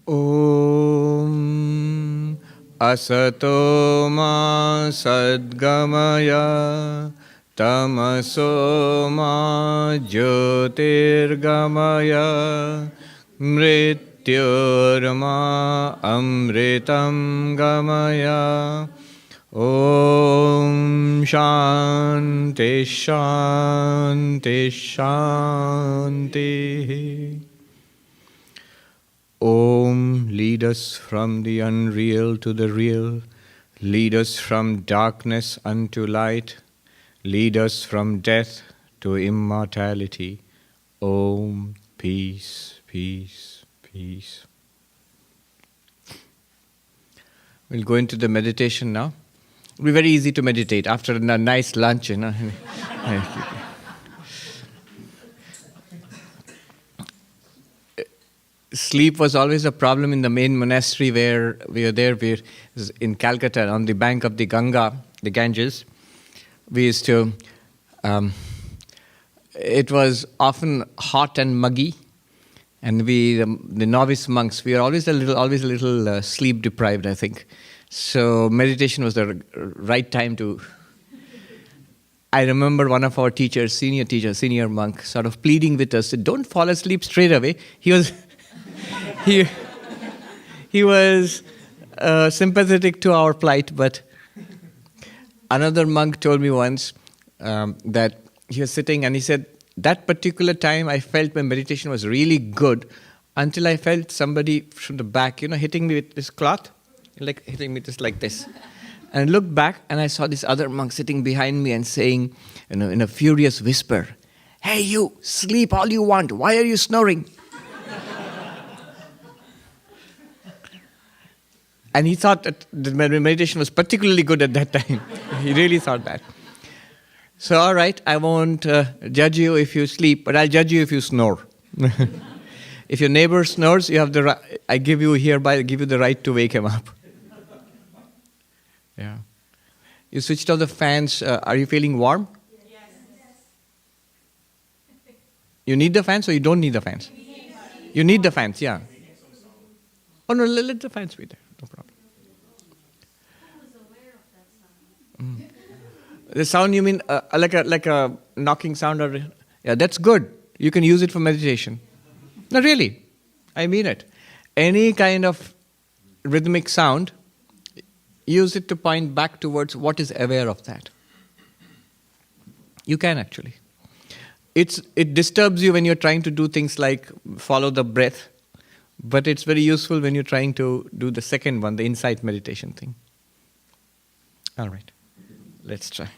Om Asato Ma Sadgamaya Tamaso Ma Jyotirgamaya Mrityurma Amritam Gamaya. Om Shanti Shanti Shanti. Om, lead us from the unreal to the real, lead us from darkness unto light, lead us from death to immortality. Om, peace, peace, peace. We'll go into the meditation now. It'll be very easy to meditate after a nice lunch, Sleep was always a problem in the main monastery where we were there. We were in Calcutta, on the bank of the Ganga, the Ganges. We used to. It was often hot and muggy, and the novice monks, we were always a little sleep deprived, I think. So meditation was the right time to. I remember one of our teachers, senior monk, sort of pleading with us, "Don't fall asleep straight away." He was. He was sympathetic to our plight, but another monk told me once that he was sitting and he said, that particular time I felt my meditation was really good until I felt somebody from the back, hitting me with this cloth, like hitting me just like this. And I looked back and I saw this other monk sitting behind me and saying, in a furious whisper, "Hey you, sleep all you want, why are you snoring?" And he thought that the meditation was particularly good at that time. He really thought that. So, all right, I won't judge you if you sleep, but I'll judge you if you snore. If your neighbor snores, you have the right. I give you the right to wake him up. Yeah. You switched off the fans. Are you feeling warm? Yes. You need the fans or you don't need the fans? You need the fans, yeah. Oh no, let the fans be there. No problem. Who was aware of that sound? The sound you mean like a knocking sound? Yeah, that's good. You can use it for meditation. No, really. I mean it. Any kind of rhythmic sound, use it to point back towards what is aware of that. You can actually. It disturbs you when you're trying to do things like follow the breath. But it's very useful when you're trying to do the second one, the insight meditation thing. All right, let's try.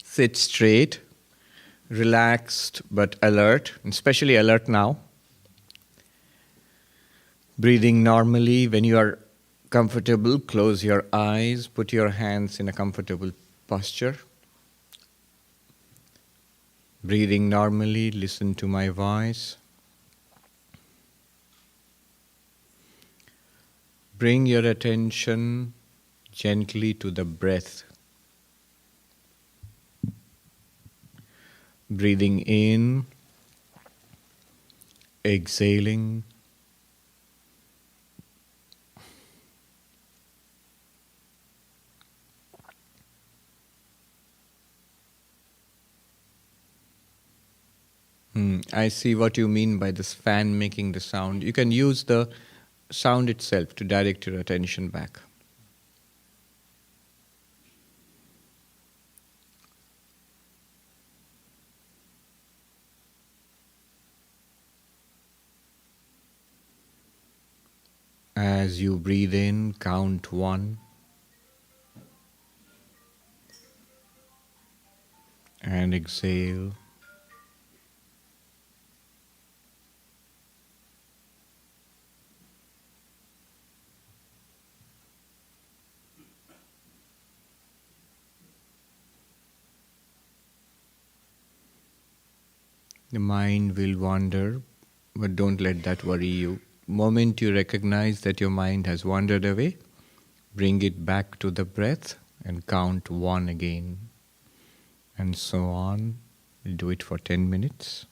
Sit straight, relaxed but alert, especially alert now. Breathing normally. When you are comfortable, close your eyes, put your hands in a comfortable posture. Breathing normally, listen to my voice. Bring your attention gently to the breath. Breathing in, exhaling. I see what you mean by this fan making the sound. You can use the sound itself to direct your attention back. As you breathe in, count 1. And exhale. The mind will wander, but don't let that worry you. Moment you recognize that your mind has wandered away, bring it back to the breath and count 1 again. And so on. We'll do it for 10 minutes.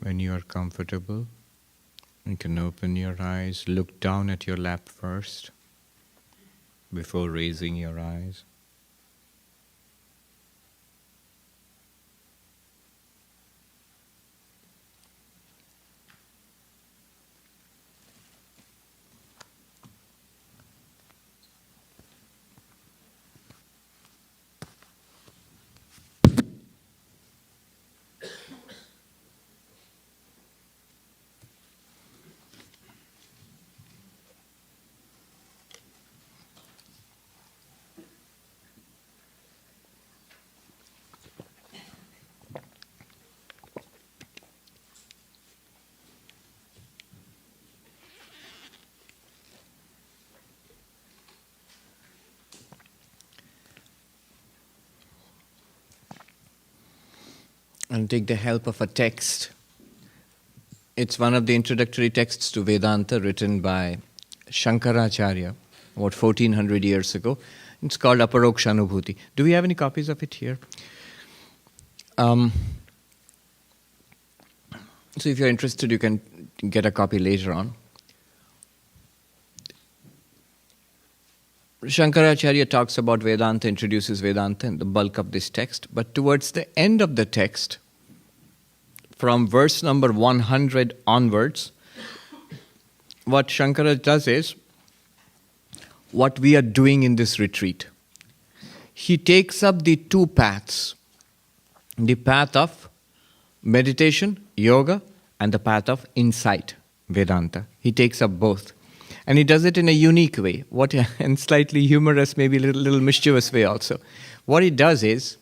When you are comfortable, you can open your eyes, look down at your lap first before raising your eyes. And take the help of a text. It's one of the introductory texts to Vedanta written by Shankaracharya about 1400 years ago. It's called Aparokshanubhuti. Do we have any copies of it here? So if you're interested, you can get a copy later on. Shankaracharya talks about Vedanta, introduces Vedanta in the bulk of this text, but towards the end of the text, from verse number 100 onwards, what Shankara does is, what we are doing in this retreat. He takes up the two paths, the path of meditation, yoga, and the path of insight, Vedanta. He takes up both. And he does it in a unique way, and slightly humorous, maybe a little mischievous way also. What he does is,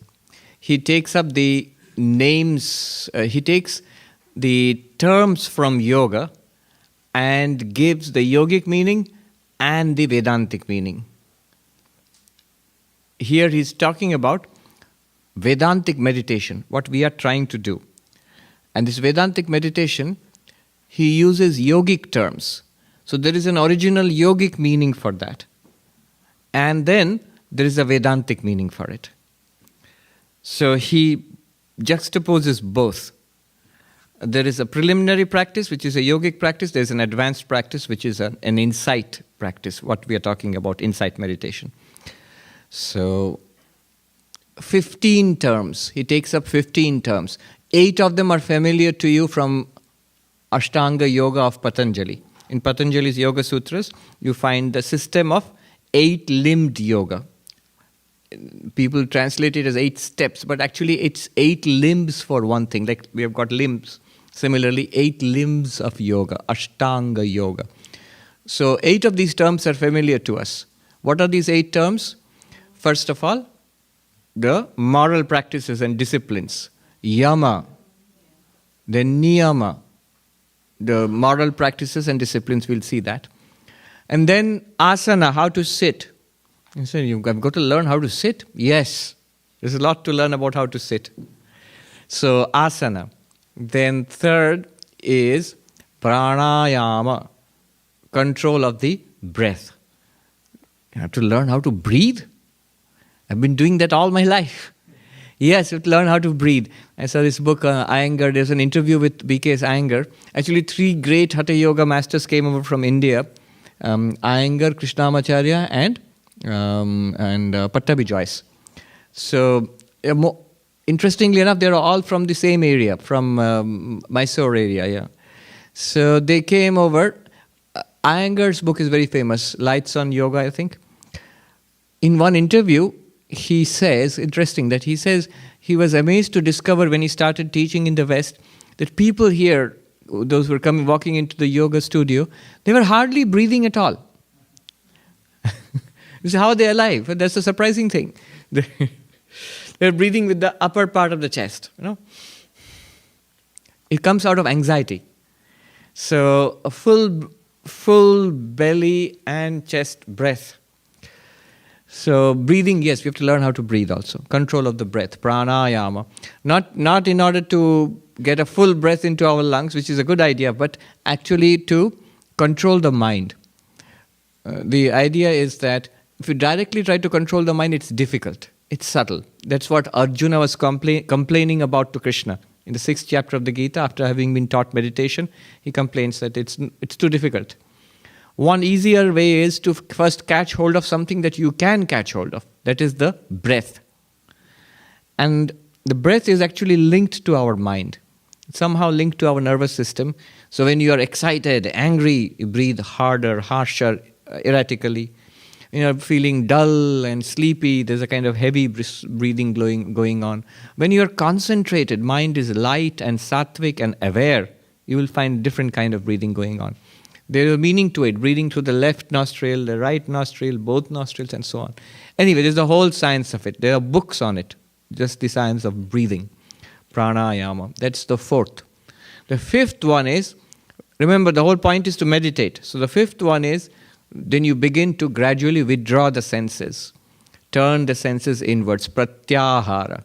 he takes up the names, he takes the terms from yoga and gives the yogic meaning and the Vedantic meaning. Here he's talking about Vedantic meditation, what we are trying to do. And this Vedantic meditation, he uses yogic terms. So there is an original yogic meaning for that. And then there is a Vedantic meaning for it. So he juxtaposes both. There is a preliminary practice, which is a yogic practice. There's an advanced practice, which is an insight practice, what we are talking about, insight meditation. So 15 terms. He takes up 15 terms. 8 of them are familiar to you from Ashtanga Yoga of Patanjali. In Patanjali's Yoga Sutras, you find the system of 8-limbed yoga. People translate it as 8 steps, but actually it's 8 limbs for one thing. Like we have got limbs. Similarly, 8 limbs of yoga, Ashtanga Yoga. So 8 of these terms are familiar to us. What are these 8 terms? First of all, the moral practices and disciplines. Yama, then niyama. The moral practices and disciplines, we'll see that. And then asana, how to sit. You say, you've got to learn how to sit? Yes. There's a lot to learn about how to sit. So asana. Then third is pranayama, control of the breath. You have to learn how to breathe. I've been doing that all my life. Yes, you have to learn how to breathe. I saw this book, Iyengar. There's an interview with B.K.'s Iyengar. Actually, 3 great Hatha Yoga masters came over from India. Iyengar, Krishnamacharya, and Pattabhi Joyce. So, interestingly enough, they're all from the same area, from Mysore area, yeah. So they came over. Iyengar's book is very famous, Lights on Yoga, I think. In one interview, he says, interesting, that he says he was amazed to discover when he started teaching in the West that people here, those who were walking into the yoga studio, they were hardly breathing at all. This is how they're alive. That's a surprising thing. They're breathing with the upper part of the chest. It comes out of anxiety. So a full belly and chest breath. So breathing, yes, we have to learn how to breathe also. Control of the breath, pranayama. Not in order to get a full breath into our lungs, which is a good idea, but actually to control the mind. The idea is that if you directly try to control the mind, it's difficult. It's subtle. That's what Arjuna was complaining about to Krishna. In the 6th chapter of the Gita, after having been taught meditation, he complains that it's too difficult. One easier way is to first catch hold of something that you can catch hold of. That is the breath. And the breath is actually linked to our mind. It's somehow linked to our nervous system. So when you are excited, angry, you breathe harder, harsher, erratically. When you're feeling dull and sleepy, there's a kind of heavy breathing going on. When you're concentrated, mind is light and sattvic and aware, you will find different kind of breathing going on. There is a meaning to it, breathing through the left nostril, the right nostril, both nostrils, and so on. Anyway, there's the whole science of it. There are books on it, just the science of breathing, pranayama. That's the 4th. The 5th one is, remember the whole point is to meditate. So the 5th one is, then you begin to gradually withdraw the senses. Turn the senses inwards, pratyahara.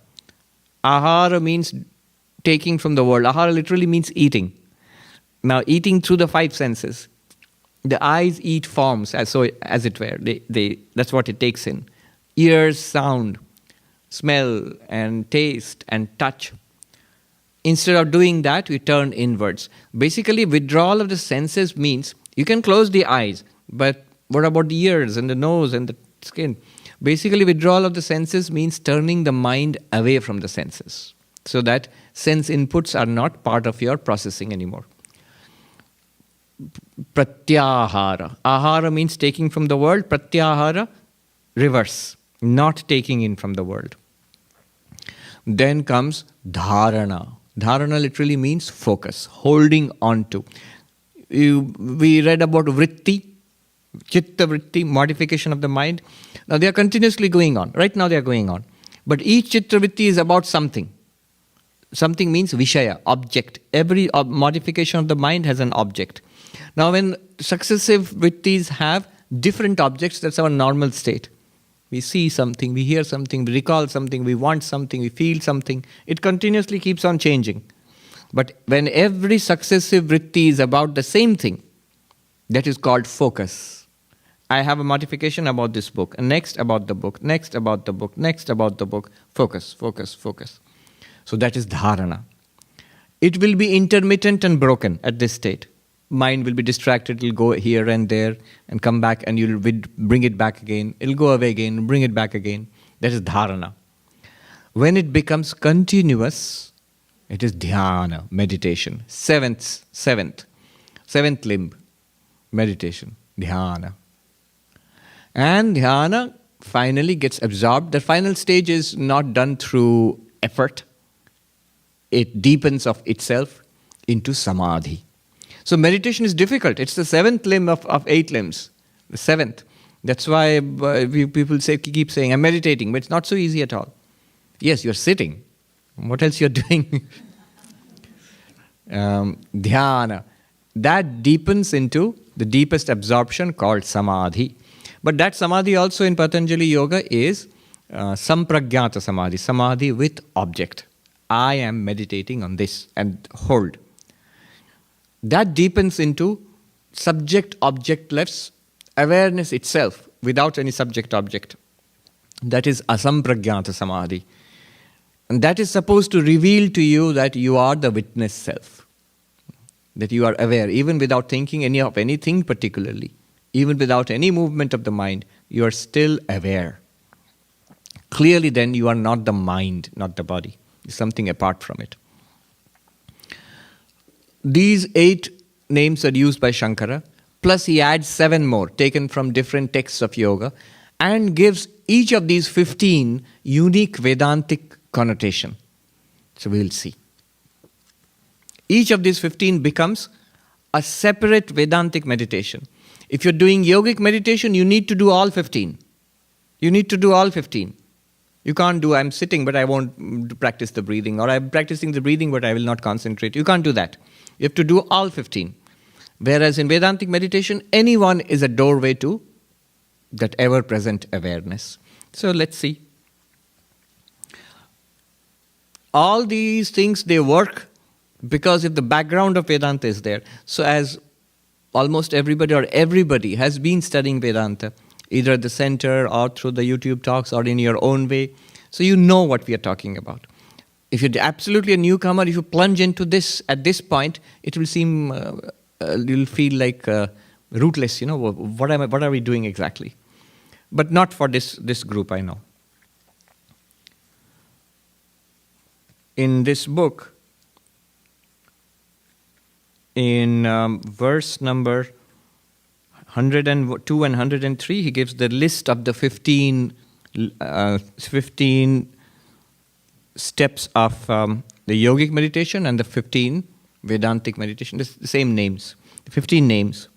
Ahara means taking from the world. Ahara literally means eating. Now, eating through the 5 senses. The eyes eat forms, as it were. That's what it takes in. Ears, sound, smell, and taste, and touch. Instead of doing that, we turn inwards. Basically, withdrawal of the senses means you can close the eyes, but what about the ears and the nose and the skin? Basically, withdrawal of the senses means turning the mind away from the senses, so that sense inputs are not part of your processing anymore. Pratyahara. Ahara means taking from the world. Pratyahara, reverse, not taking in from the world. Then comes dharana. Dharana literally means focus, holding on to. We read about vritti, chitta vritti, modification of the mind. Now they are continuously going on. Right now they are going on. But each chitta vritti is about something. Something means vishaya, object. Every modification of the mind has an object. Now when successive vrittis have different objects, that's our normal state. We see something, we hear something, we recall something, we want something, we feel something. It continuously keeps on changing. But when every successive vritti is about the same thing, that is called focus. I have a modification about this book, and next about the book, next about the book, next about the book. Focus, focus, focus. So that is dharana. It will be intermittent and broken at this state. Mind will be distracted, it will go here and there and come back, and you'll bring it back again. It will go away again, bring it back again. That is dharana. When it becomes continuous, it is dhyana, meditation. Seventh limb, meditation, dhyana. And dhyana finally gets absorbed. The final stage is not done through effort. It deepens of itself into samadhi. So meditation is difficult. It's the 7th limb of 8 limbs. The 7th. That's why people keep saying, I'm meditating, but it's not so easy at all. Yes, you're sitting. What else you're doing? Dhyana. That deepens into the deepest absorption called samadhi. But that samadhi also in Patanjali Yoga is sampragyata samadhi. Samadhi with object. I am meditating on this and hold. That deepens into subject-objectless awareness itself without any subject-object. That is asampragyata samadhi. And that is supposed to reveal to you that you are the witness self. That you are aware, even without thinking of anything particularly. Even without any movement of the mind, you are still aware. Clearly then you are not the mind, not the body. It's something apart from it. These 8 names are used by Shankara, plus he adds 7 more taken from different texts of yoga, and gives each of these 15 unique Vedantic connotation. So we will see. Each of these 15 becomes a separate Vedantic meditation. If you're doing yogic meditation, you need to do all 15. You need to do all 15. You can't do, I'm sitting but I won't practice the breathing, or I'm practicing the breathing but I will not concentrate. You can't do that. You have to do all 15. Whereas in Vedantic meditation, anyone is a doorway to that ever-present awareness. So let's see. All these things, they work because if the background of Vedanta is there. So as almost everybody has been studying Vedanta, either at the center or through the YouTube talks or in your own way. So you know what we are talking about. If you're absolutely a newcomer, if you plunge into this at this point, it will seem, you'll feel like rootless, what are we doing exactly? But not for this group, I know. In this book, in verse number 102 and 103, he gives the list of the 15 steps of the yogic meditation and the 15 Vedantic meditation. The same names, 15 names.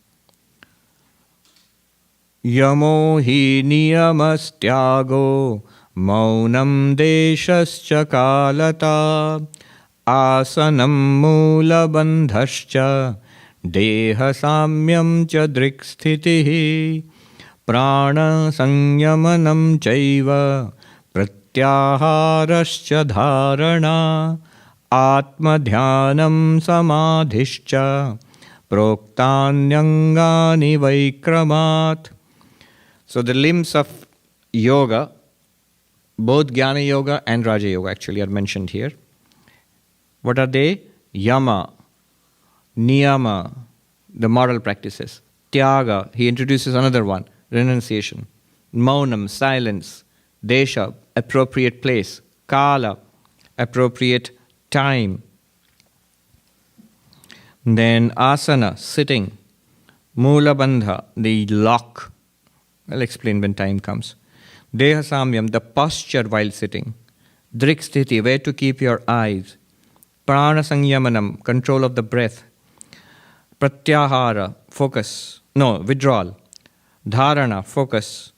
Yamo hi niyamastyago maunam deshascha kalata asanam mula bandhascha deha samyam cha driksthitihi prana sanyamanam chaiva pratyaharascha dharana atma dhyanam samadhischa proktanyangani vaikramat. So the limbs of yoga, both Jnana Yoga and Raja Yoga actually are mentioned here. What are they? Yama, Niyama, the moral practices. Tyaga, he introduces another one, renunciation. Maunam, silence. Desha, appropriate place. Kala, appropriate time. Then asana, sitting. Mula bandha, the lock. I'll explain when time comes. Deha samyam, the posture while sitting. Driksthiti, where to keep your eyes. Prana sanyamanam, control of the breath. Pratyahara, withdrawal. Dharana, focus.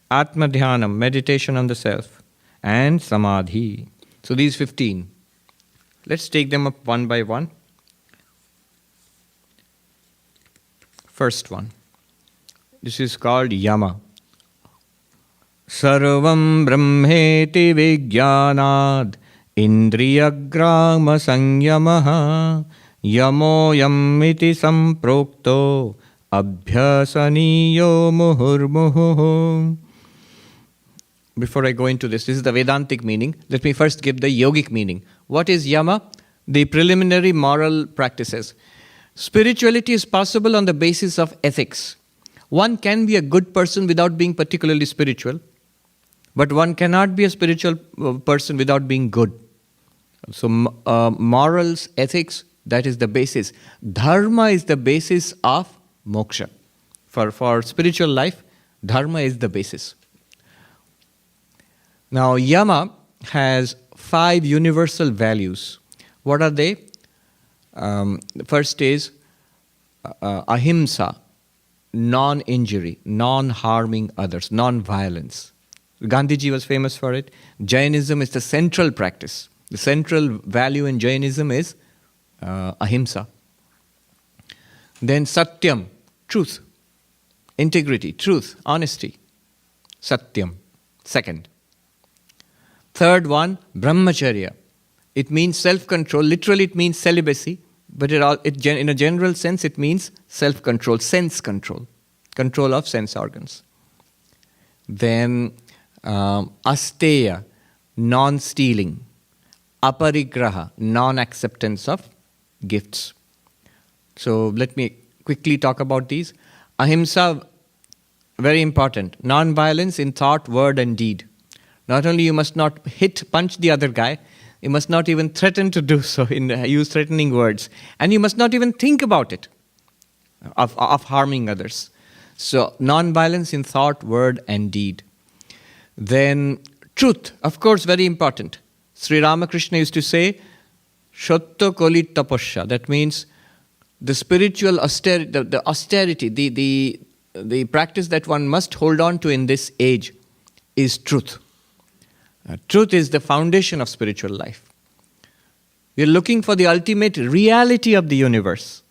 Atma dhyanam, meditation on the self. And samadhi. So these 15. Let's take them up one by one. First one. This is called Yama. Sarvam brahmeti vijnanad indriyagrama sanyamaha yamoyam iti samprokto abhyasaniyo muhurmuhu. Before I go into this is the Vedantic meaning. Let me first give the yogic meaning. What is Yama? The preliminary moral practices. Spirituality is possible on the basis of ethics. One can be a good person without being particularly spiritual, but one cannot be a spiritual person without being good. So morals, ethics, that is the basis. Dharma is the basis of moksha. For spiritual life, dharma is the basis. Now, Yama has 5 universal values. What are they? The first is ahimsa, non-injury, non-harming others, non-violence. Gandhiji was famous for it. Jainism is the central practice. The central value in Jainism is ahimsa. Then satyam, truth, integrity, truth, honesty. Satyam, second. Third one, brahmacharya. It means self-control. Literally it means celibacy. But in a general sense, it means self-control, sense control, control of sense organs. Then asteya, non-stealing. Aparigraha, non-acceptance of gifts. So let me quickly talk about these. Ahimsa, very important. Non-violence in thought, word and deed. Not only you must not punch the other guy, you must not even threaten to do so, use threatening words. And you must not even think about it, of harming others. So, non-violence in thought, word, and deed. Then, truth, of course, very important. Sri Ramakrishna used to say, Shotto Koli Taposya. That means the spiritual austerity, the austerity, the practice that one must hold on to in this age is truth. Truth is the foundation of spiritual life. We are looking for the ultimate reality of the universe.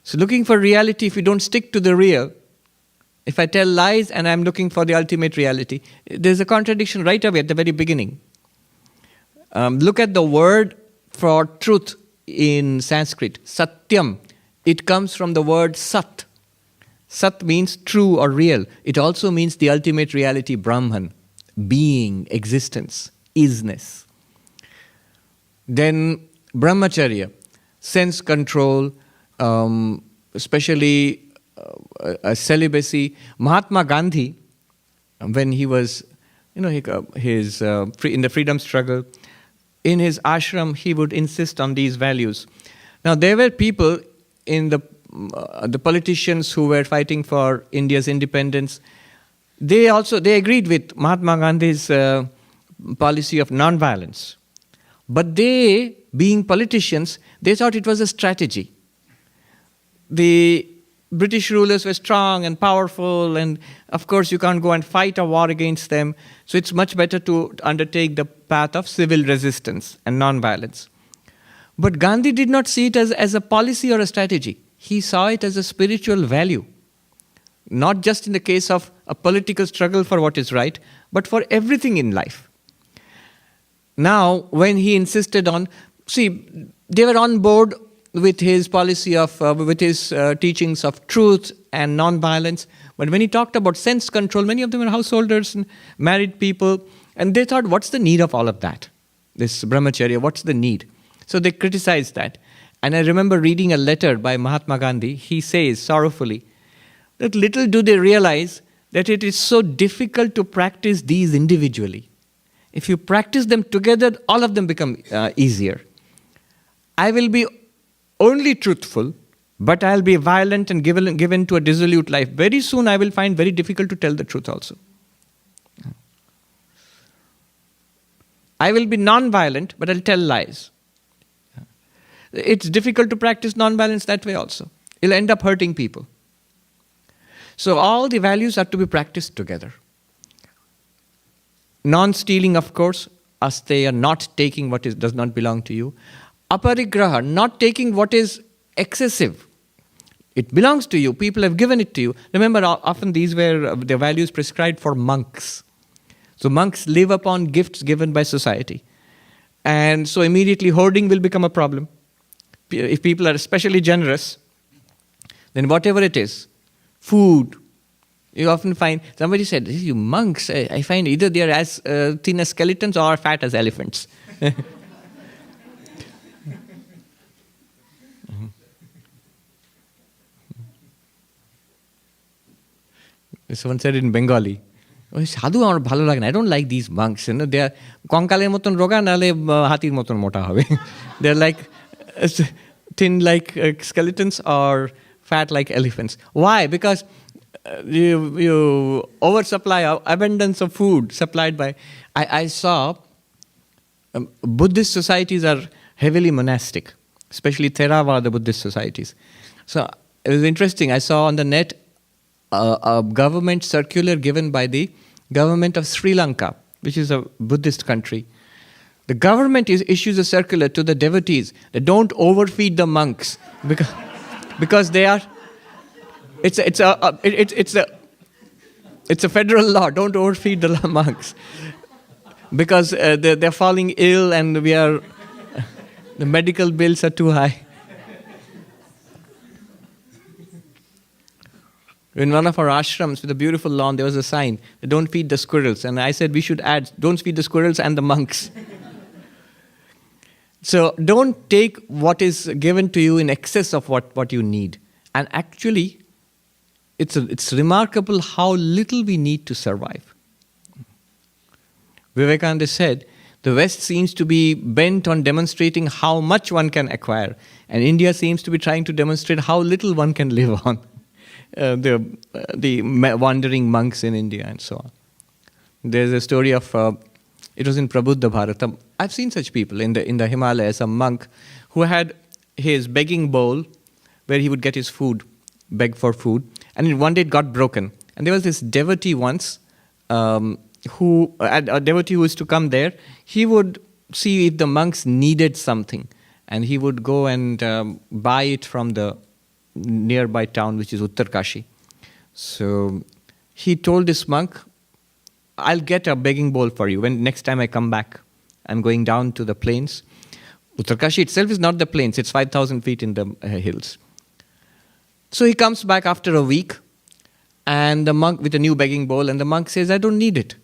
So looking for reality, if you don't stick to the real, if I tell lies and I'm looking for the ultimate reality, there's a contradiction right away at the very beginning. Look at the word for truth in Sanskrit, satyam. It comes from the word sat. Sat means true or real. It also means the ultimate reality, Brahman. Being, existence, isness. Then brahmacharya, sense control, especially celibacy. Mahatma Gandhi, when he was, in the freedom struggle, in his ashram, he would insist on these values. Now, there were people in the politicians who were fighting for India's independence. They agreed with Mahatma Gandhi's policy of non-violence. But they, being politicians, they thought it was a strategy. The British rulers were strong and powerful, and of course you can't go and fight a war against them. So it's much better to undertake the path of civil resistance and non-violence. But Gandhi did not see it as a policy or a strategy. He saw it as a spiritual value. Not just in the case of a political struggle for what is right, but for everything in life. Now, when he insisted on, they were on board with his policy of, with his teachings of truth and non-violence. But when he talked about sense control, many of them were householders and married people. And they thought, what's the need of all of that? This brahmacharya, what's the need? So they criticized that. And I remember reading a letter by Mahatma Gandhi. He says sorrowfully that little do they realize that it is so difficult to practice these individually. If you practice them together, all of them become easier. I will be only truthful, but I'll be violent and given to a dissolute life. Very soon I will find very difficult to tell the truth also. I will be non-violent, but I'll tell lies. It's difficult to practice non-violence that way also. It'll end up hurting people. So all the values are to be practiced together. Non-stealing, of course, asteya, not taking what does not belong to you. Aparigraha, not taking what is excessive. It belongs to you. People have given it to you. Remember, often these were the values prescribed for monks. So monks live upon gifts given by society. And so immediately hoarding will become a problem. If people are especially generous, then whatever it is, food, you often find, somebody said, you monks, I find either they are as thin as skeletons or fat as elephants. Someone said it in Bengali, sadhu amar bhalo lage na. I don't like these monks. They are konkaler moton roga nale hatir moton mota hobe. They are like thin like skeletons or fat like elephants. Why? Because you oversupply, abundance of food supplied by... I saw Buddhist societies are heavily monastic, especially Theravada Buddhist societies. So it was interesting. I saw on the net a government circular given by the government of Sri Lanka, which is a Buddhist country. The government issues a circular to the devotees that don't overfeed the monks because they are... It's a federal law. Don't overfeed the monks because they're falling ill and the medical bills are too high. In one of our ashrams with a beautiful lawn, there was a sign, don't feed the squirrels. And I said we should add, don't feed the squirrels and the monks. So don't take what is given to you in excess of what you need. And actually, it's remarkable how little we need to survive. Vivekananda said, the West seems to be bent on demonstrating how much one can acquire. And India seems to be trying to demonstrate how little one can live on. The wandering monks in India and so on. There's a story of, it was in Prabuddha Bharata. I've seen such people in the Himalayas, a monk who had his begging bowl where he would get his food, beg for food. And one day it got broken. And there was this devotee once, a devotee who used to come there. He would see if the monks needed something. And he would go and buy it from the nearby town, which is Uttarkashi. So he told this monk, I'll get a begging bowl for you when next time I come back. I'm going down to the plains. Uttarkashi itself is not the plains. It's 5,000 feet in the hills. So he comes back after a week, and the monk with a new begging bowl, and the monk says, I don't need it.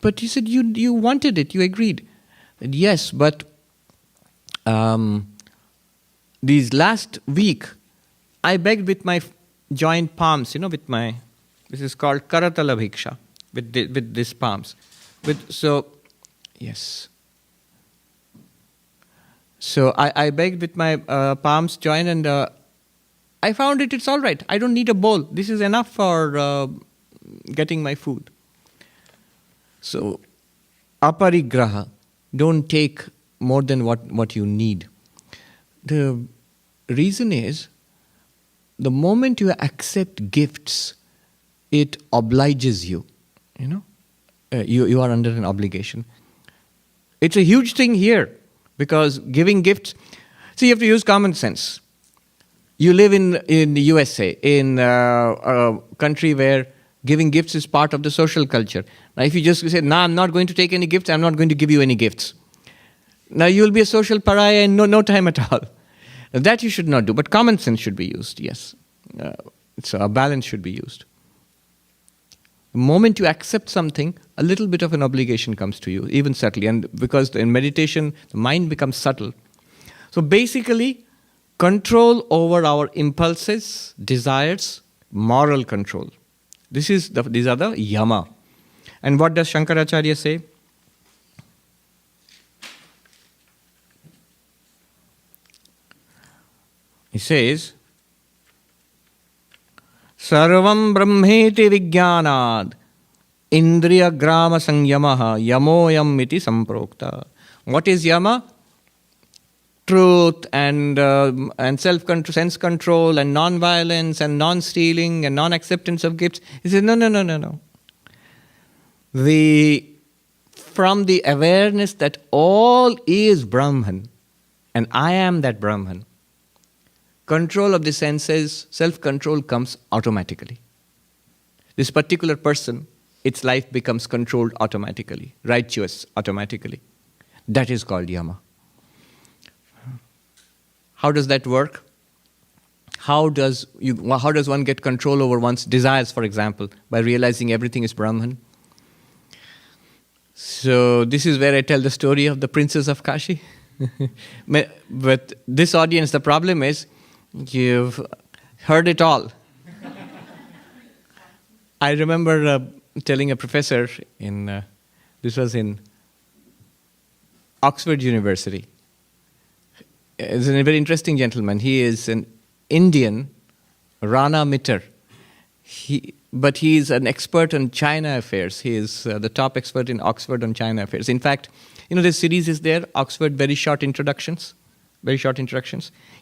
But he said, you wanted it, you agreed. And yes, but These last week, I begged with my joint palms, with my, this is called Karatala Bhiksha, with these palms. Yes. So I begged with my palms joined, and I found it's all right. I don't need a bowl. This is enough for getting my food. So, aparigraha, don't take more than what you need. The reason is, the moment you accept gifts, it obliges you. You are under an obligation. It's a huge thing here, because giving gifts, you have to use common sense. You live in the USA, in a country where giving gifts is part of the social culture. Now, if you just say, I'm not going to take any gifts, I'm not going to give you any gifts. Now, you'll be a social pariah in no time at all. That you should not do, but common sense should be used, yes. So a balance should be used. The moment you accept something, a little bit of an obligation comes to you, even subtly. And because in meditation, the mind becomes subtle. So basically, control over our impulses, desires, moral control. These are the yama. And what does Shankaracharya say? He says, Sarvam brahmeti vijnanad indriya grama sanyamaha yamoyam iti samprokta. What is yama? Truth and self-control, sense control and non-violence and non-stealing and non-acceptance of gifts. He says, no. From the awareness that all is Brahman and I am that Brahman, control of the senses, self-control comes automatically. This particular person, its life becomes controlled automatically, righteous automatically. That is called yama. How does that work? How does one get control over one's desires, for example, by realizing everything is Brahman? So this is where I tell the story of the princess of Kashi. But this audience, the problem is, you've heard it all. I remember telling a professor this was in Oxford University. He's a very interesting gentleman. He is an Indian, Rana Mitter. But he is an expert on China affairs. He is the top expert in Oxford on China affairs. In fact, this series is there, Oxford Very Short Introductions.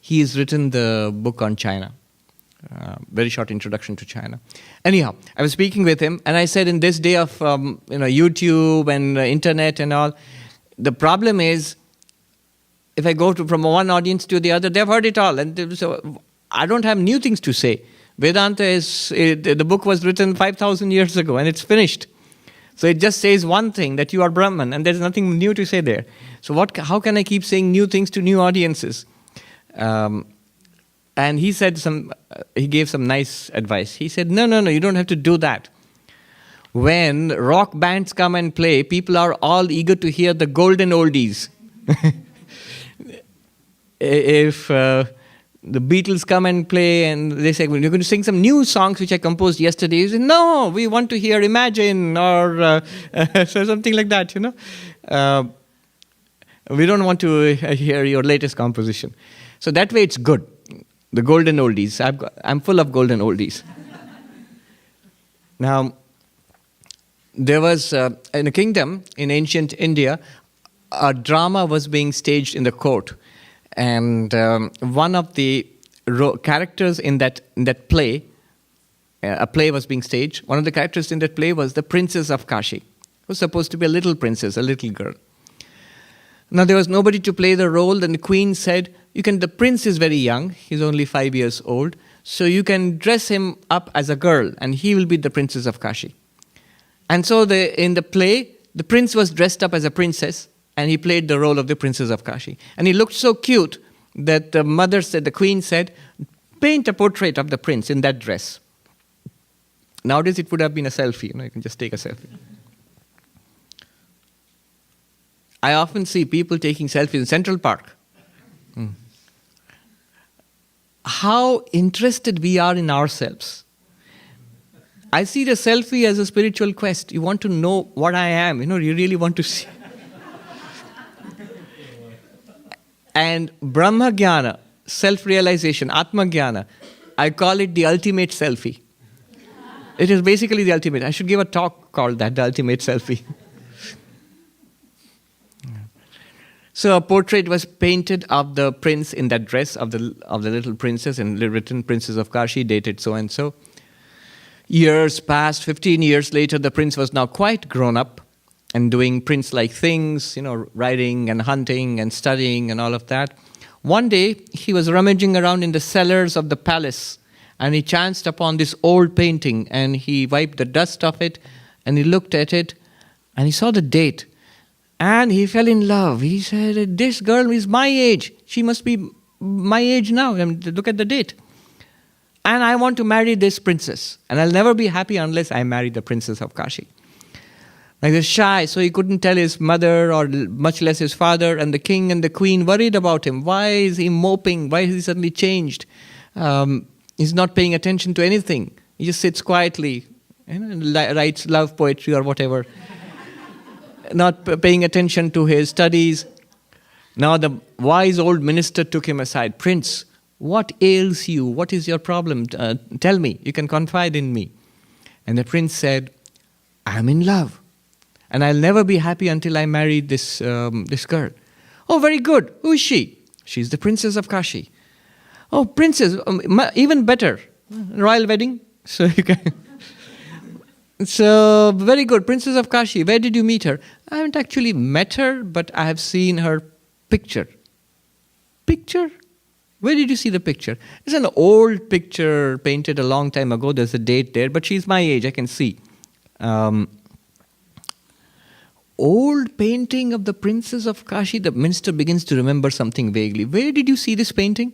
He has written the book on China, Very Short Introduction to China. Anyhow, I was speaking with him, and I said, in this day of YouTube and internet and all, the problem is, if I go from one audience to the other, they've heard it all, and so I don't have new things to say. Vedanta the book was written 5,000 years ago, and it's finished. So it just says one thing, that you are Brahman, and there's nothing new to say there. So how can I keep saying new things to new audiences? And he said he gave some nice advice. He said, no, you don't have to do that. When rock bands come and play, people are all eager to hear the golden oldies. If the Beatles come and play and they say, well, you're going to sing some new songs which I composed yesterday. You say, no, we want to hear Imagine or so something like that, We don't want to hear your latest composition. So that way it's good. The golden oldies. I'm full of golden oldies. Now, there was, in a kingdom in ancient India, a drama was being staged in the court. And one of the characters in that play, a play was being staged. One of the characters in that play was the princess of Kashi. It was supposed to be a little princess, a little girl. Now there was nobody to play the role, and the queen said, the prince is very young, he's only 5 years old, so you can dress him up as a girl, and he will be the princess of Kashi. And so in the play, the prince was dressed up as a princess, and he played the role of the princess of Kashi. And he looked so cute that the queen said, paint a portrait of the prince in that dress. Nowadays it would have been a selfie, you can just take a selfie. I often see people taking selfies in Central Park. How interested we are in ourselves. I see the selfie as a spiritual quest. You want to know what I am. You really want to see. And Brahma Jnana, self-realization, Atma Jnana, I call it the ultimate selfie. It is basically the ultimate. I should give a talk called that, the ultimate selfie. So a portrait was painted of the prince in that dress of the little princess, and written Princess of Kashi, dated so and so. Years passed, 15 years later, the prince was now quite grown up and doing prince-like things, riding and hunting and studying and all of that. One day, he was rummaging around in the cellars of the palace, and he chanced upon this old painting, and he wiped the dust off it, and he looked at it, and he saw the date. And he fell in love. He said, this girl is my age. She must be my age now. Look at the date. And I want to marry this princess. And I'll never be happy unless I marry the princess of Kashi. Like this shy, so he couldn't tell his mother or much less his father. And the king and the queen worried about him. Why is he moping? Why has he suddenly changed? He's not paying attention to anything. He just sits quietly, and writes love poetry or whatever. Not paying attention to his studies. Now the wise old minister took him aside. Prince, what ails you? What is your problem? Tell me. You can confide in me. And the prince said, I'm in love. And I'll never be happy until I marry this girl. Oh, very good. Who is she? She's the princess of Kashi. Oh, princess, even better. Royal wedding. So you can... So, very good. Princess of Kashi, where did you meet her? I haven't actually met her, but I have seen her picture. Picture? Where did you see the picture? It's an old picture painted a long time ago. There's a date there, but she's my age, I can see. Old painting of the Princess of Kashi. The minister begins to remember something vaguely. Where did you see this painting?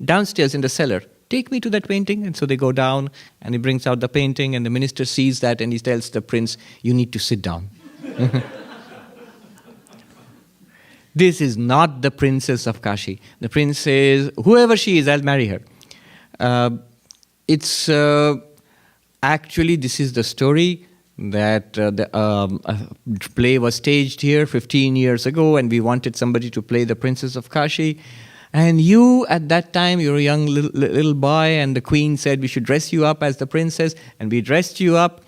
Downstairs in the cellar. Take me to that painting. And so they go down, and he brings out the painting, and the minister sees that, and he tells the prince, you need to sit down. This is not the princess of Kashi. The prince says, whoever she is, I'll marry her. Actually, this is the story that the play was staged here 15 years ago, and we wanted somebody to play the Princess of Kashi. And you, at that time, you're a young little boy, and the queen said we should dress you up as the princess, and we dressed you up,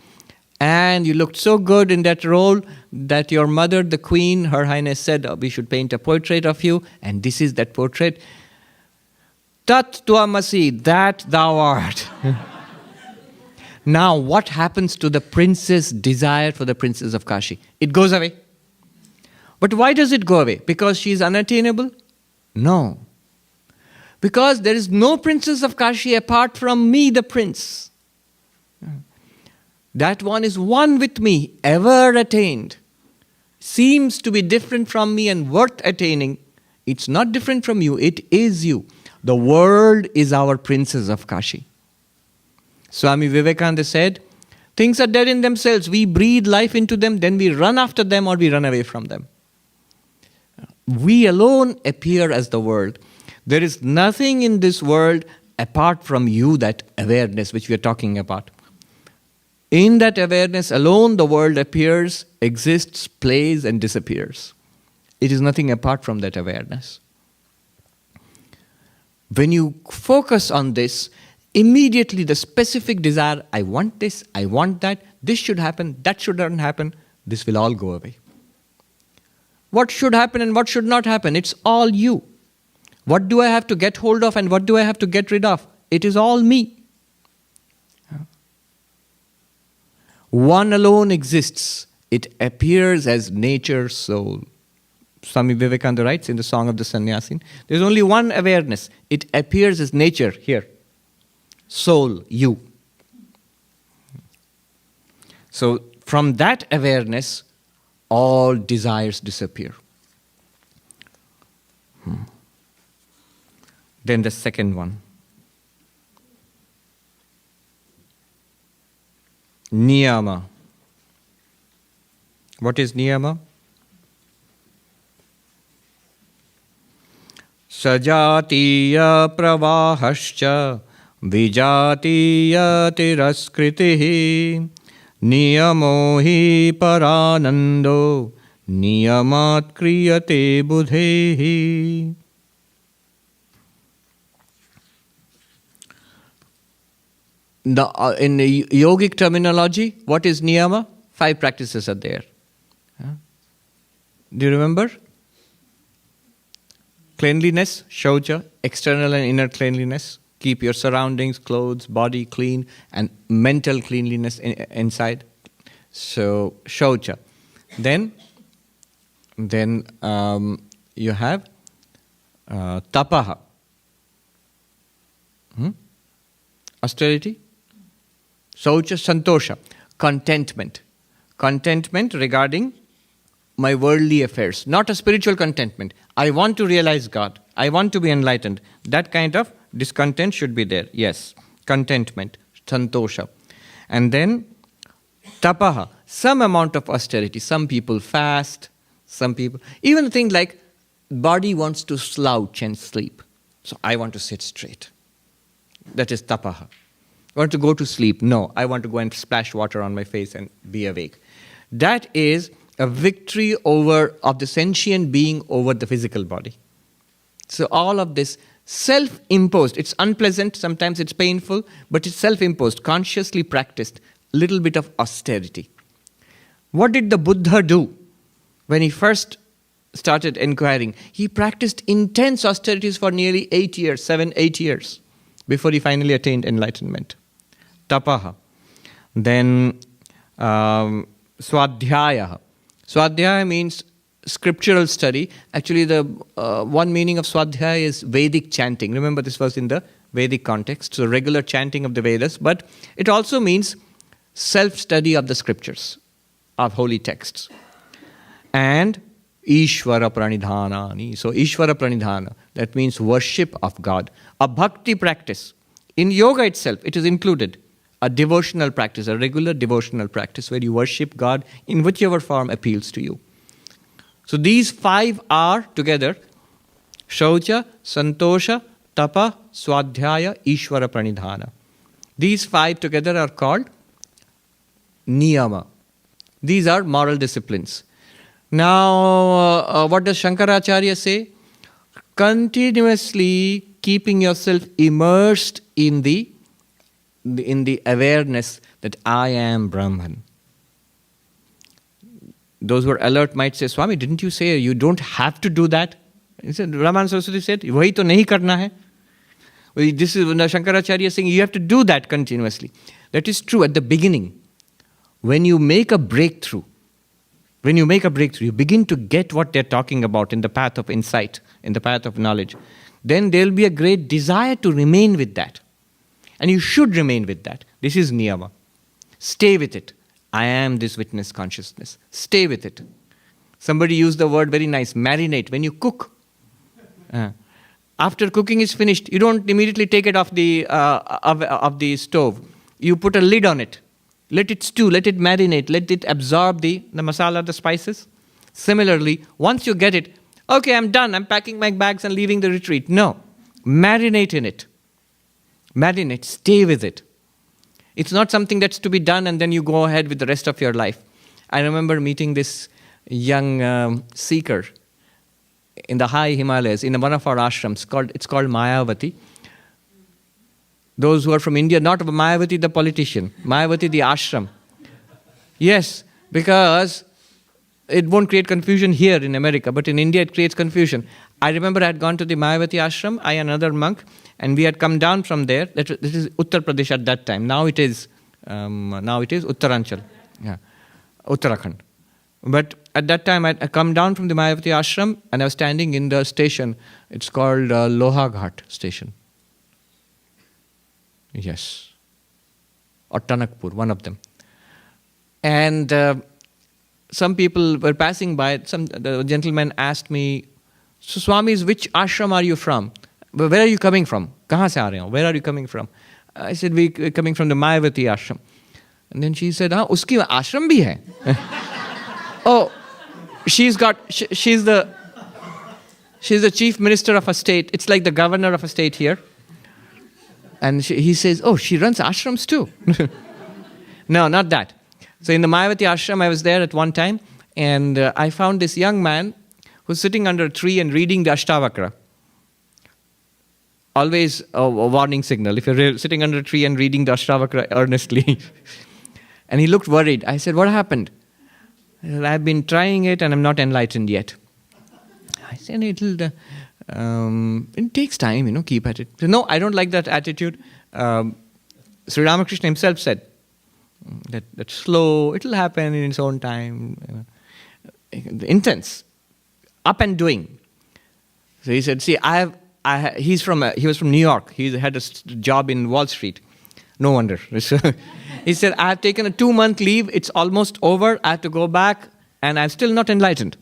and you looked so good in that role that your mother, the queen, Her Highness said, we should paint a portrait of you, and this is that portrait. Tat tuamasi, that thou art. Now, what happens to the prince's desire for the Princess of Kashi? It goes away. But why does it go away? Because she is unattainable? No. Because there is no Princess of Kashi apart from me, the prince. That one is one with me, ever attained. Seems to be different from me and worth attaining. It's not different from you, it is you. The world is our Princess of Kashi. Swami Vivekananda said, things are dead in themselves. We breathe life into them, then we run after them or we run away from them. We alone appear as the world. There is nothing in this world apart from you, that awareness which we are talking about. In that awareness alone, the world appears, exists, plays, and disappears. It is nothing apart from that awareness. When you focus on this, immediately the specific desire, I want this, I want that, this should happen, that shouldn't happen, this will all go away. What should happen and what should not happen? It's all you. What do I have to get hold of and what do I have to get rid of? It is all me. One alone exists. It appears as nature, soul. Swami Vivekananda writes in the Song of the Sannyasin, there's only one awareness. It appears as nature here. Soul, you. So from that awareness, all desires disappear. Then the second one. Niyama. What is niyama? Sajatiya pravahascha vijatiya tiraskritihi niyamo hi paranando niyamat kriyate budhehi. In the yogic terminology, what is niyama? 5 practices are there. Do you remember? Cleanliness, shaucha, external and inner cleanliness. Keep your surroundings, clothes, body clean, and mental cleanliness inside. So, shaucha. Then you have tapaha. Austerity. Shaucha, santosha. Contentment. Contentment regarding my worldly affairs. Not a spiritual contentment. I want to realize God. I want to be enlightened. That kind of discontent should be there. Yes. Contentment. Santosha. And then tapaha. Some amount of austerity. Some people fast. Some people... Even things like body wants to slouch and sleep. So I want to sit straight. That is tapaha. I want to go to sleep. No, I want to go and splash water on my face and be awake. That is a victory of the sentient being over the physical body. So all of this self-imposed, it's unpleasant, sometimes it's painful, but it's self-imposed, consciously practiced, little bit of austerity. What did the Buddha do when he first started inquiring? He practiced intense austerities for nearly 8 years, 7-8 years, before he finally attained enlightenment. Tapaha. Then swadhyaya. Swadhyaya means scriptural study. Actually, the one meaning of swadhyaya is Vedic chanting. Remember, this was in the Vedic context, so regular chanting of the Vedas. But it also means self-study of the scriptures, of holy texts. And Ishvara pranidhanani. So Ishvara pranidhana, that means worship of God. A bhakti practice. In yoga itself, it is included. A devotional practice, a regular devotional practice where you worship God in whichever form appeals to you. So these 5 are together: shaucha, santosha, tapa, swadhyaya, ishvara pranidhana. These 5 together are called niyama. These are moral disciplines. Now, what does Shankaracharya say? Continuously keeping yourself immersed in the awareness that I am Brahman. Those who are alert might say, Swami, didn't you say you don't have to do that? He said, Raman Saraswati said, wahi to nahi karna hai. This is Shankaracharya saying you have to do that continuously. That is true at the beginning. When you make a breakthrough, you begin to get what they're talking about in the path of insight, in the path of knowledge. Then there'll be a great desire to remain with that. And you should remain with that. This is niyama. Stay with it. I am this witness consciousness. Stay with it. Somebody used the word very nice, marinate. When you cook, after cooking is finished, you don't immediately take it off the stove. You put a lid on it. Let it stew, let it marinate, let it absorb the masala, the spices. Similarly, once you get it, okay, I'm done, I'm packing my bags and leaving the retreat. No, marinate in it. Marinate, stay with it. It's not something that's to be done and then you go ahead with the rest of your life. I remember meeting this young seeker in the high Himalayas, in one of our ashrams. It's called Mayavati. Those who are from India, not Mayavati the politician, Mayavati the ashram. Yes, because it won't create confusion here in America, but in India it creates confusion. I remember I had gone to the Mayavati ashram, I and another monk, and we had come down from there. This is Uttar Pradesh at that time. Now it is Uttaranchal, Uttarakhand. But at that time I come down from the Mayavati ashram and I was standing in the station. It's called Lohaghat station. Yes. Or Tanakpur, one of them. And some people were passing by. The gentleman asked me, so Swamis, which ashram are you from? Where are you coming from? Kahan se aa rahe ho? Where are you coming from? I said, we're coming from the Mayavati ashram. And then she said, uski ashram bhi hai? Oh, she's the She's the chief minister of a state. It's like the governor of a state here. And he says, oh, she runs ashrams too. No, not that. So in the Mayavati ashram, I was there at one time, and I found this young man who's sitting under a tree and reading the Ashtavakra. Always a warning signal if you're sitting under a tree and reading the Ashtavakra earnestly. And he looked worried. I said, what happened? He said, I've been trying it and I'm not enlightened yet. I said, it takes time, keep at it. So, no, I don't like that attitude. Sri Ramakrishna himself said that slow, it'll happen in its own time. Intense, up and doing. So he said, see, he was from New York. He had a job in Wall Street. No wonder. He said, I have taken a 2-month leave. It's almost over. I have to go back, and I'm still not enlightened.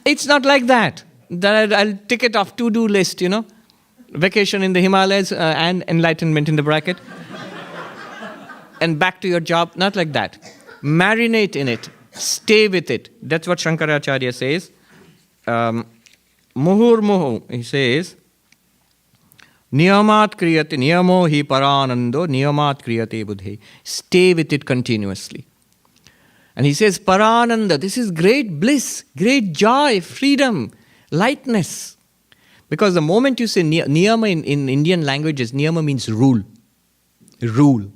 It's not like that. I'll tick it off to-do list, Vacation in the Himalayas and enlightenment in the bracket. And back to your job. Not like that. Marinate in it. Stay with it. That's what Shankaracharya says. Muhur muhu, he says, Niyamat kriyate, niyamo hi paranando, niyamat kriyate buddhe. Stay with it continuously. And he says, parananda, this is great bliss, great joy, freedom, lightness. Because the moment you say niyama in Indian languages, niyama means rule. Rule.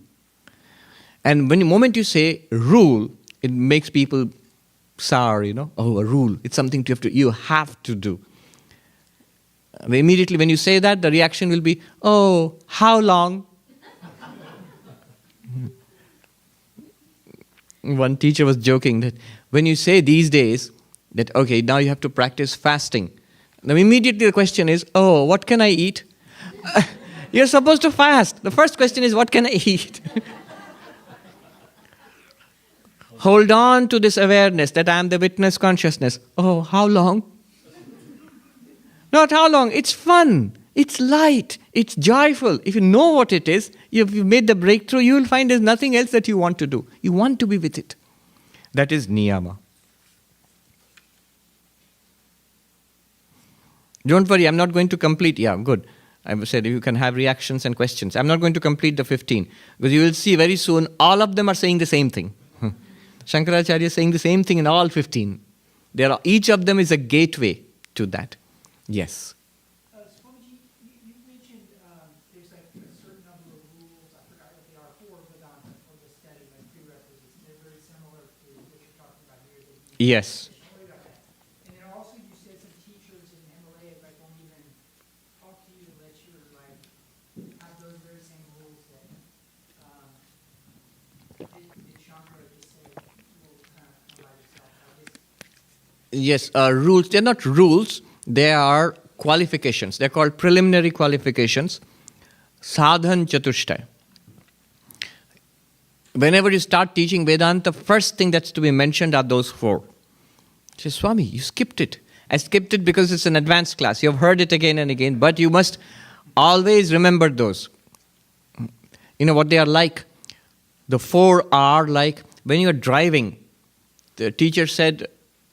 And the moment you say rule, it makes people sour, Oh, a rule. It's something you have to do. Immediately when you say that, the reaction will be, oh, how long? One teacher was joking that when you say these days that, okay, now you have to practice fasting. Now immediately the question is, oh, what can I eat? You're supposed to fast. The first question is, what can I eat? Hold on to this awareness that I am the witness consciousness. Oh, how long? Not how long. It's fun. It's light. It's joyful. If you know what it is, if you made the breakthrough, you will find there's nothing else that you want to do. You want to be with it. That is niyama. Don't worry, I'm not going to complete. Yeah, good. I said you can have reactions and questions. I'm not going to complete the 15. Because you will see very soon, all of them are saying the same thing. Shankaracharya is saying the same thing in all 15. Each of them is a gateway to that. Yes. Swamiji, you mentioned there's like a certain number of rules, I forgot what they are, for Vedanta, for the study, like prerequisites. They're very similar to what you're talking about here. Yes. And then also you said some teachers in the Himalayas won't even talk to you unless you're have those very same rules that did Shankara just say will kind of come by yourself? Yes, rules. They're not rules. They are qualifications. They're called preliminary qualifications. Sadhan Chatushtay. Whenever you start teaching Vedanta, first thing that's to be mentioned are those 4. Say, Swami, you skipped it. I skipped it because it's an advanced class. You've heard it again and again, but you must always remember those. You know what they are like? The 4 are like when you're driving. The teacher said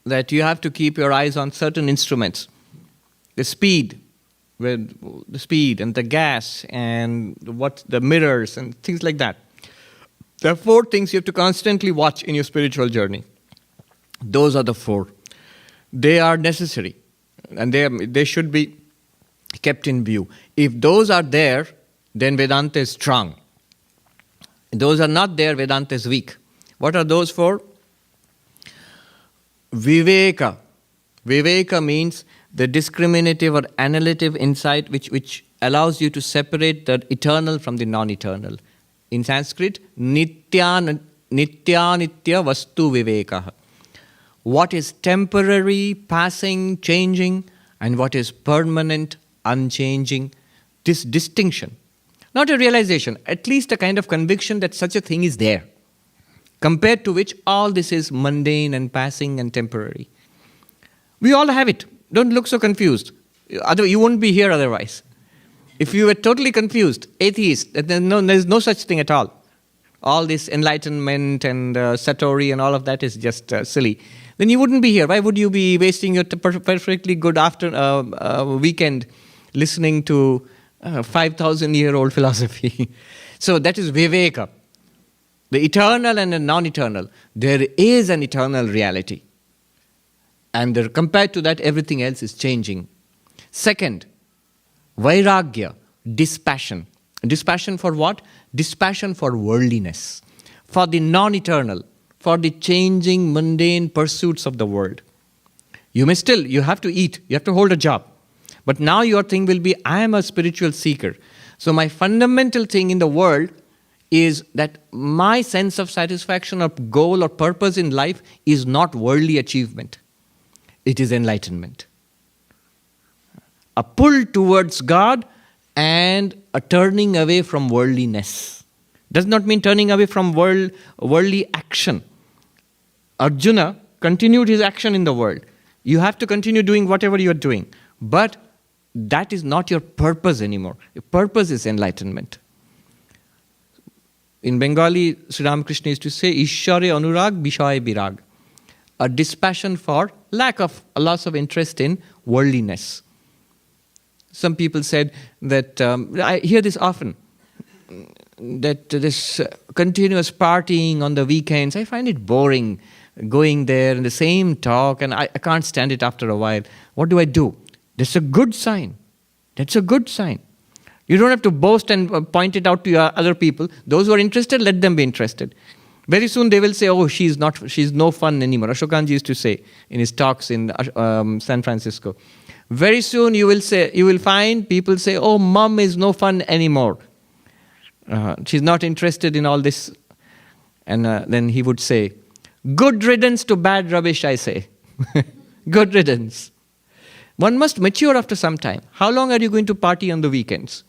that you have to keep your eyes on certain instruments. The speed and the gas and the mirrors and things like that. There are 4 things you have to constantly watch in your spiritual journey. Those are the 4. They are necessary and they should be kept in view. If those are there, then Vedanta is strong. If those are not there, Vedanta is weak. What are those 4? Viveka. Viveka means the discriminative or analytic insight which allows you to separate the eternal from the non-eternal. In Sanskrit, nitya nitya vastu viveka. What is temporary, passing, changing, and what is permanent, unchanging. This distinction. Not a realization, at least a kind of conviction that such a thing is there. Compared to which all this is mundane and passing and temporary. We all have it. Don't look so confused. You won't be here otherwise. If you were totally confused, atheist, there's no such thing at all. all this enlightenment and Satori and all of that is just silly, then you wouldn't be here. Why would you be wasting your perfectly good weekend listening to 5,000-year-old philosophy? So that is Viveka. The eternal and the non-eternal. There is an eternal reality. And compared to that, everything else is changing. Second, Vairagya, dispassion. Dispassion for what? Dispassion for worldliness, for the non-eternal, for the changing, mundane pursuits of the world. You have to eat, you have to hold a job. But now your thing will be, I am a spiritual seeker. So my fundamental thing in the world is that my sense of satisfaction or goal or purpose in life is not worldly achievement. It is enlightenment. A pull towards God and a turning away from worldliness. Does not mean turning away from worldly action. Arjuna continued his action in the world. You have to continue doing whatever you are doing. But that is not your purpose anymore. Your purpose is enlightenment. In Bengali, Sri Ramakrishna used to say, Ishware anurag bishay birag. A dispassion for a loss of interest in worldliness. Some people said that, I hear this often, that this continuous partying on the weekends, I find it boring, going there and the same talk, and I can't stand it after a while. What do? That's a good sign. That's a good sign. You don't have to boast and point it out to other people. Those who are interested, let them be interested. Very soon they will say, oh, she's no fun anymore. Ashokanji used to say in his talks in San Francisco. Very soon you will find people say, oh, mom is no fun anymore. She's not interested in all this. And then he would say, good riddance to bad rubbish, I say. Good riddance. One must mature after some time. How long are you going to party on the weekends?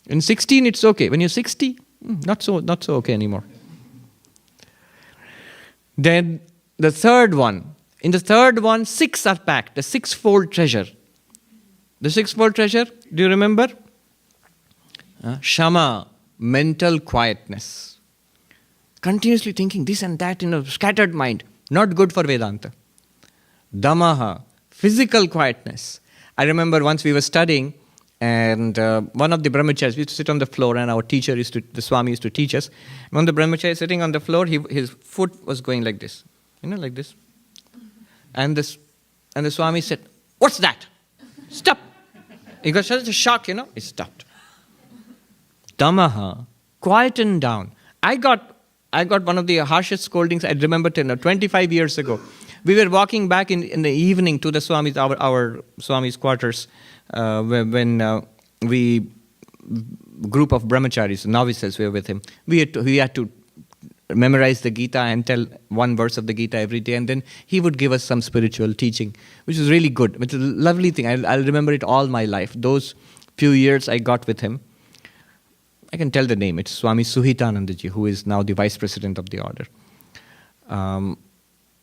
In 16, it's okay. When you're 60, not so okay anymore. Then the third one. In the third one, 6 are packed. The sixfold treasure. The sixfold treasure, do you remember? Shama, mental quietness. Continuously thinking this and that in a scattered mind. Not good for Vedanta. Damaha, physical quietness. I remember once we were studying, and one of the brahmacharis, we used to sit on the floor, and our teacher the Swami used to teach us. One of the brahmacharis sitting on the floor, his foot was going like this, like this. And the Swami said, "What's that? Stop!" He got such a shock, he stopped. Damaha, quieten down. I got one of the harshest scoldings I remember 25 years ago. We were walking back in the evening to the Swami's, our Swami's quarters, when group of brahmacharis, novices were with him. We had to memorize the Gita and tell one verse of the Gita every day, and then he would give us some spiritual teaching, which was really good. It's a lovely thing. I'll remember it all my life. Those few years I got with him. I can tell the name. It's Swami Suhitanandaji, who is now the vice president of the order.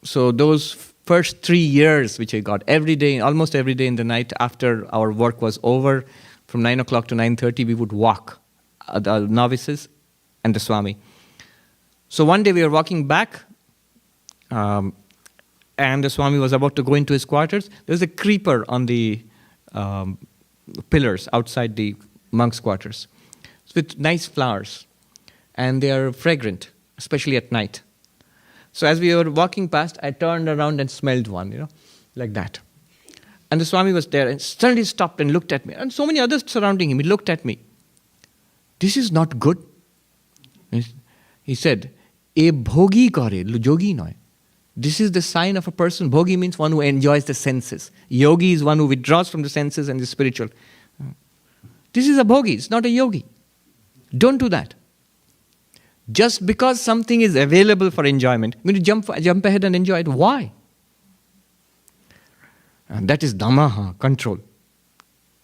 So those first 3 years which I got, almost every day in the night after our work was over, from 9 o'clock to 9:30, we would walk, the novices and the Swami. So one day we were walking back, and the Swami was about to go into his quarters. There was a creeper on the pillars outside the monks' quarters with nice flowers, and they are fragrant, especially at night. So as we were walking past, I turned around and smelled one, like that. And the Swami was there and suddenly stopped and looked at me. And so many others surrounding him, he looked at me. This is not good. He said, "E bhogi kare, yogi noy." This is the sign of a person. Bhogi means one who enjoys the senses. Yogi is one who withdraws from the senses and is spiritual. This is a bhogi, it's not a yogi. Don't do that. Just because something is available for enjoyment, I'm going to jump ahead and enjoy it. Why? And that is damaha, control.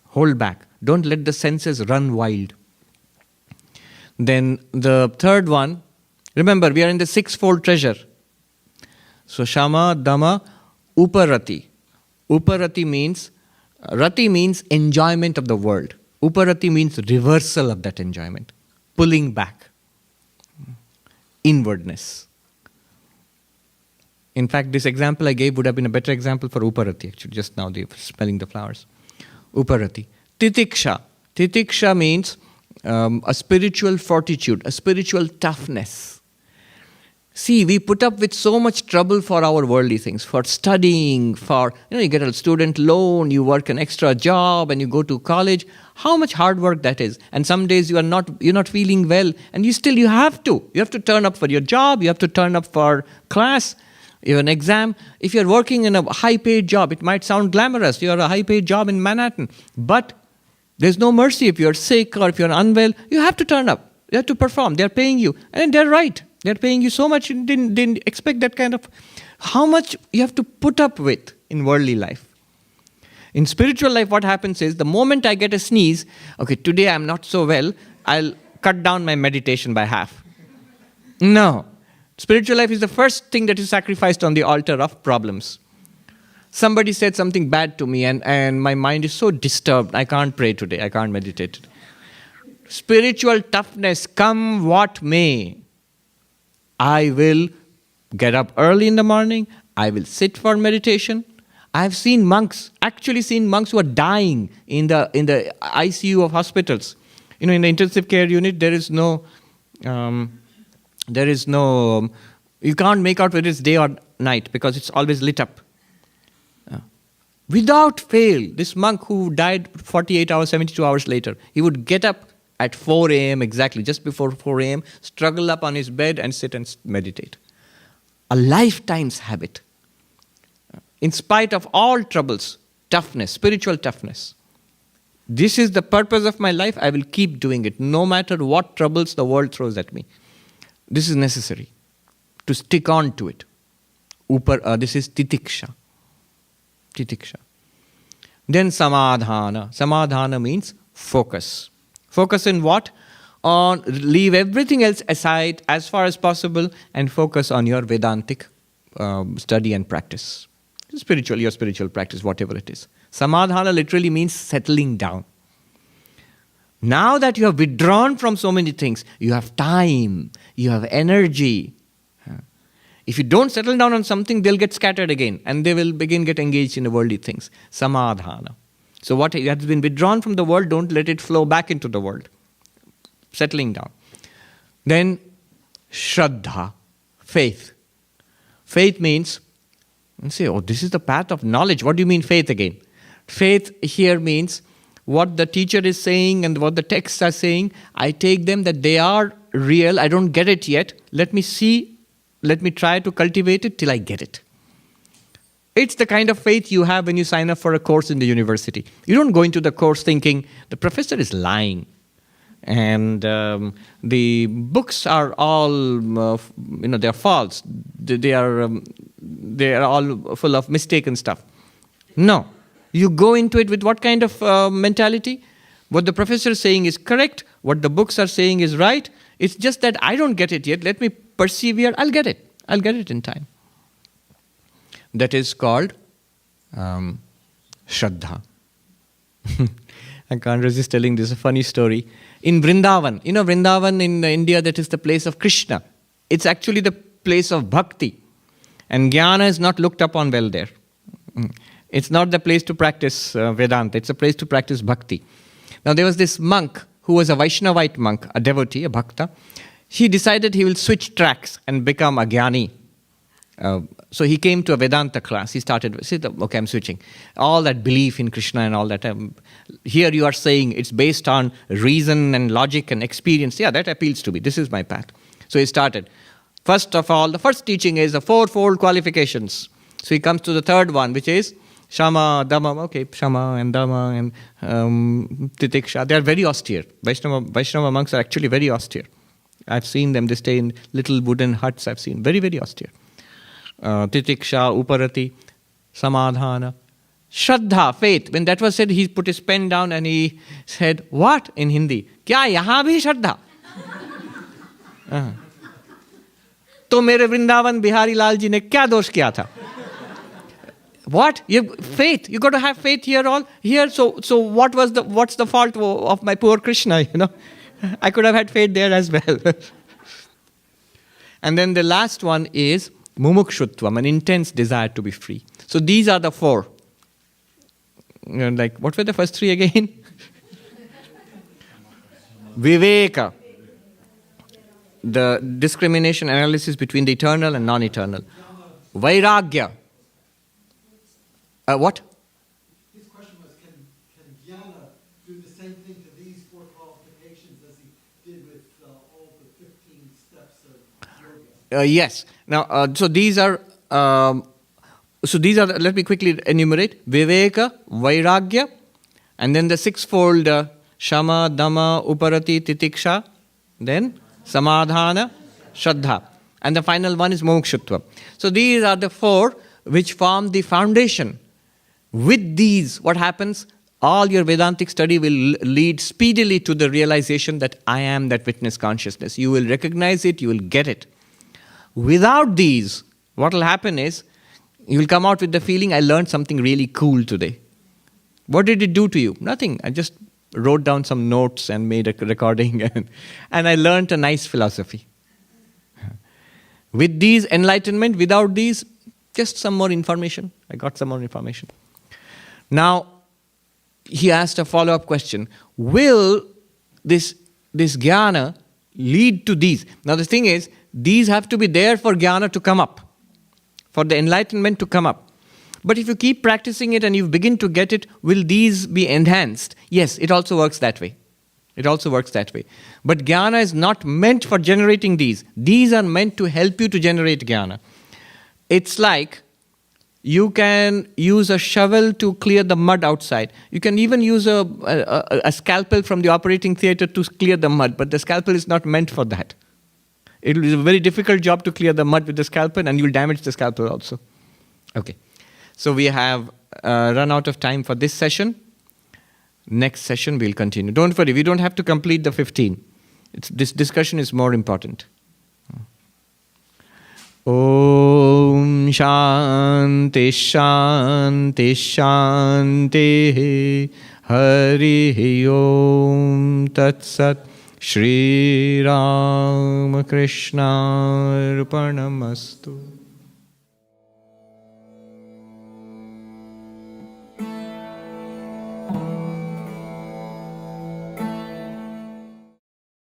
Hold back. Don't let the senses run wild. Then the third one, remember we are in the sixfold treasure. So Shama, Dhamma, Uparati. Uparati means, Rati means enjoyment of the world. Uparati means reversal of that enjoyment. Pulling back. inwardness. In fact, this example I gave would have been a better example for Uparati, actually, just now, they're smelling the flowers. Uparati. Titiksha. Titiksha means a spiritual fortitude, a spiritual toughness. See, we put up with so much trouble for our worldly things, for studying, for, you get a student loan, you work an extra job, and you go to college. How much hard work that is. And some days you're not feeling well, and you have to. You have to turn up for your job, you have to turn up for class. You have an exam. If you're working in a high-paid job, it might sound glamorous. You're a high-paid job in Manhattan. But there's no mercy. If you're sick or if you're unwell, you have to turn up. You have to perform. They're paying you. And they're right. They're paying you so much. You didn't expect that kind of... How much you have to put up with in worldly life. In spiritual life, what happens is, the moment I get a sneeze, okay, today I'm not so well, I'll cut down my meditation by half. No. Spiritual life is the first thing that is sacrificed on the altar of problems. Somebody said something bad to me and my mind is so disturbed. I can't pray today. I can't meditate today. Spiritual toughness, come what may. I will get up early in the morning. I will sit for meditation. I've seen monks who are dying in the ICU of hospitals. In the intensive care unit, there is no... you can't make out whether it's day or night because it's always lit up. Without fail, this monk who died 48 hours, 72 hours later, he would get up at 4 a.m. exactly, just before 4 a.m., struggle up on his bed and sit and meditate. A lifetime's habit. In spite of all troubles, toughness, spiritual toughness. This is the purpose of my life. I will keep doing it, no matter what troubles the world throws at me. This is necessary to stick on to it. This is titiksha. Titiksha. Then samadhana. Samadhana means focus. Focus in what? On leave everything else aside as far as possible and focus on your Vedantic study and practice. Your spiritual practice, whatever it is. Samadhana literally means settling down. Now that you have withdrawn from so many things, you have time, you have energy. If you don't settle down on something, they'll get scattered again and they will get engaged in the worldly things. Samadhana. So what has been withdrawn from the world, don't let it flow back into the world. Settling down. Then Shraddha, faith. Faith means, this is the path of knowledge. What do you mean faith again? Faith here means what the teacher is saying and what the texts are saying, I take them that they are real. I don't get it yet. Let me try to cultivate it till I get it. It's the kind of faith you have when you sign up for a course in the university. You don't go into the course thinking, the professor is lying. And the books are all, they're false. They are all full of mistaken stuff. No. You go into it with what kind of mentality? What the professor is saying is correct. What the books are saying is right. It's just that I don't get it yet. Let me persevere. I'll get it. I'll get it in time. That is called Shraddha. I can't resist telling this a funny story. In Vrindavan, Vrindavan in India, that is the place of Krishna. It's actually the place of bhakti. And jnana is not looked upon well there. It's not the place to practice Vedanta. It's a place to practice bhakti. Now there was this monk who was a Vaishnavite monk, a devotee, a bhakta. He decided he will switch tracks and become a jnani. So he came to a Vedanta class. He started, okay, I'm switching. All that belief in Krishna and all that. Here you are saying it's based on reason and logic and experience. Yeah, that appeals to me. This is my path. So he started. First of all, the first teaching is the fourfold qualifications. So he comes to the third one, which is Shama, Dhamma. Okay, Shama and Dhamma and Titiksha. They are very austere. Vaishnava monks are actually very austere. I've seen them. They stay in little wooden huts. I've seen very, very austere. Titiksha, Uparati, Samadhana, Shraddha, faith. When that was said, he put his pen down and he said, what? In Hindi. Kya yahan bhi Shraddha? तो मेरे वृंदावन बिहारी लाल जी ने क्या दोष किया था? What? Faith. You got to have faith here. So what's the fault of my poor Krishna? I could have had faith there as well. And then the last one is mumukshutvam, an intense desire to be free. So these are the four. Like, what were the first three again? Viveka, the discrimination analysis between the eternal and non-eternal. Vairagya. What? His question was, can jnana do the same thing to these four qualifications as he did with all the 15 steps of yoga? Yes. Now, so these are, let me quickly enumerate. Viveka, Vairagya, and then the sixfold Shama, Dhamma, Uparati, Titiksha, then Samadhana, Shraddha. And the final one is Mumukshutva. So these are the four which form the foundation. With these, what happens? All your Vedantic study will lead speedily to the realization that I am that witness consciousness. You will recognize it, you will get it. Without these, what will happen is, you will come out with the feeling, I learned something really cool today. What did it do to you? Nothing. I just wrote down some notes and made a recording and I learned a nice philosophy. With these enlightenment, without these, just some more information. I got some more information. Now, he asked a follow-up question. Will this jnana lead to these? Now the thing is, these have to be there for jnana to come up, for the enlightenment to come up. But if you keep practicing it and you begin to get it, will these be enhanced? Yes, it also works that way. It also works that way. But jnana is not meant for generating these. These are meant to help you to generate jnana. It's like you can use a shovel to clear the mud outside. You can even use a scalpel from the operating theater to clear the mud, but the scalpel is not meant for that. It is a very difficult job to clear the mud with the scalpel, and you will damage the scalpel also. Okay. So we have run out of time for this session. Next session we'll continue. Don't worry, we don't have to complete the 15. This discussion is more important. Om Shanti Shanti Shanti Hari Om Tat Sat Shri Ram Krishna Arpanamastu.